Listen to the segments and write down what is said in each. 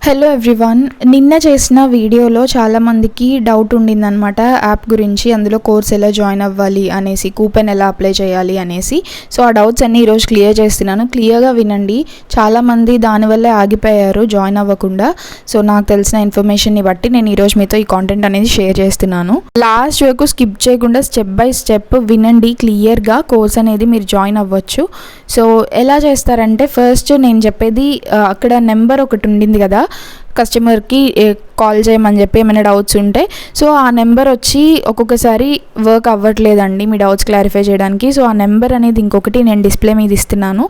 Hello everyone, నిన్న చేసిన వీడియోలో చాలామందికి డౌట్ ఉండిందనమాట యాప్ గురించి. అందులో కోర్స్ ఎలా జాయిన్ అవ్వాలి అనేసి, కూపెన్ ఎలా అప్లై చేయాలి అనేసి. సో ఆ డౌట్స్ అన్నీ ఈరోజు క్లియర్ చేస్తున్నాను. క్లియర్గా వినండి. చాలామంది దానివల్లే ఆగిపోయారు జాయిన్ అవ్వకుండా. సో నాకు తెలిసిన ఇన్ఫర్మేషన్ని బట్టి నేను ఈరోజు మీతో ఈ కాంటెంట్ అనేది షేర్ చేస్తున్నాను. లాస్ట్ వరకు స్కిప్ చేయకుండా స్టెప్ బై స్టెప్ వినండి. క్లియర్గా కోర్స్ అనేది మీరు జాయిన్ అవ్వచ్చు. సో ఎలా చేస్తారంటే, ఫస్ట్ నేను చెప్పేది, అక్కడ నెంబర్ ఒకటి ఉండింది కదా కస్టమర్కి కాల్ చేయమని చెప్పి ఏమైనా డౌట్స్ ఉంటే. సో ఆ నెంబర్ వచ్చి ఒక్కొక్కసారి వర్క్ అవ్వట్లేదండి మీ డౌట్స్ క్లారిఫై చేయడానికి. సో ఆ నెంబర్ అనేది ఇంకొకటి నేను డిస్ప్లే మీద ఇస్తున్నాను.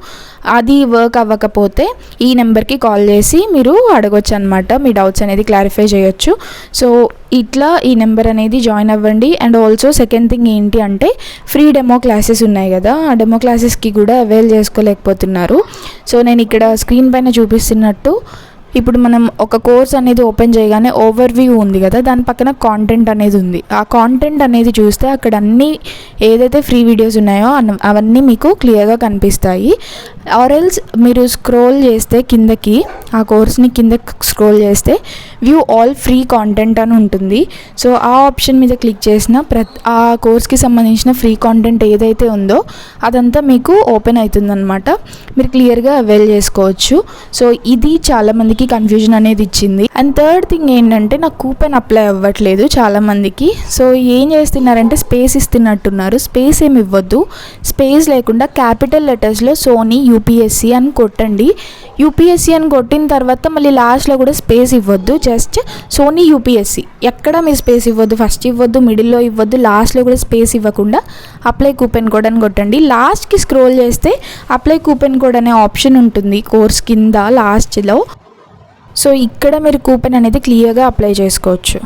అది వర్క్ అవ్వకపోతే ఈ నెంబర్కి కాల్ చేసి మీరు అడగొచ్చు అనమాట. మీ డౌట్స్ అనేది క్లారిఫై చేయొచ్చు. సో ఇట్లా ఈ నెంబర్ అనేది జాయిన్ అవ్వండి. అండ్ ఆల్సో సెకండ్ థింగ్ ఏంటి అంటే, ఫ్రీ డెమో క్లాసెస్ ఉన్నాయి కదా, ఆ డెమో క్లాసెస్కి కూడా అవైల్ చేసుకోలేకపోతున్నారు. సో నేను ఇక్కడ స్క్రీన్ పైన చూపిస్తున్నట్టు ఇప్పుడు మనం ఒక కోర్స్ అనేది ఓపెన్ చేయగానే ఓవర్ వ్యూ ఉంది కదా, దాని పక్కన కాంటెంట్ అనేది ఉంది. ఆ కాంటెంట్ అనేది చూస్తే అక్కడ అన్నీ ఏదైతే ఫ్రీ వీడియోస్ ఉన్నాయో అవన్నీ మీకు క్లియర్గా కనిపిస్తాయి. ఆర్ఎల్స్ మీరు స్క్రోల్ చేస్తే కిందకి, ఆ కోర్స్ని కిందకి స్క్రోల్ చేస్తే వ్యూ ఆల్ ఫ్రీ కాంటెంట్ అని ఉంటుంది. సో ఆ ఆప్షన్ మీద క్లిక్ చేసిన ఆ కోర్స్కి సంబంధించిన ఫ్రీ కాంటెంట్ ఏదైతే ఉందో అదంతా మీకు ఓపెన్ అవుతుందన్నమాట. మీరు క్లియర్గా అవైల్ చేసుకోవచ్చు. సో ఇది చాలామందికి కన్ఫ్యూజన్ అనేది ఇచ్చింది. అండ్ థర్డ్ థింగ్ ఏంటంటే, నాకు కూపెన్ అప్లై అవ్వట్లేదు చాలామందికి. సో ఏం చేస్తున్నారంటే, స్పేస్ ఇస్తున్నట్టున్నారు. స్పేస్ ఏమి ఇవ్వద్దు. స్పేస్ లేకుండా క్యాపిటల్ లెటర్స్లో సోనీ యూపీఎస్సీ అని కొట్టండి. యూపీఎస్సీ అని కొట్టిన తర్వాత మళ్ళీ లాస్ట్లో కూడా స్పేస్ ఇవ్వద్దు. జస్ట్ సోనీ యూపీఎస్సీ, ఎక్కడ మీరు స్పేస్ ఇవ్వద్దు. ఫస్ట్ ఇవ్వద్దు, మిడిల్లో ఇవ్వద్దు, లాస్ట్లో కూడా స్పేస్ ఇవ్వకుండా అప్లై కూపెన్ కోడ్ అని కొట్టండి. లాస్ట్కి స్క్రోల్ చేస్తే అప్లై కూపెన్ కోడ్ అనే ఆప్షన్ ఉంటుంది కోర్స్ కింద లాస్ట్లో. సో ఇక్కడ మీరు కూపెన్ అనేది క్లియర్గా అప్లై చేసుకోవచ్చు.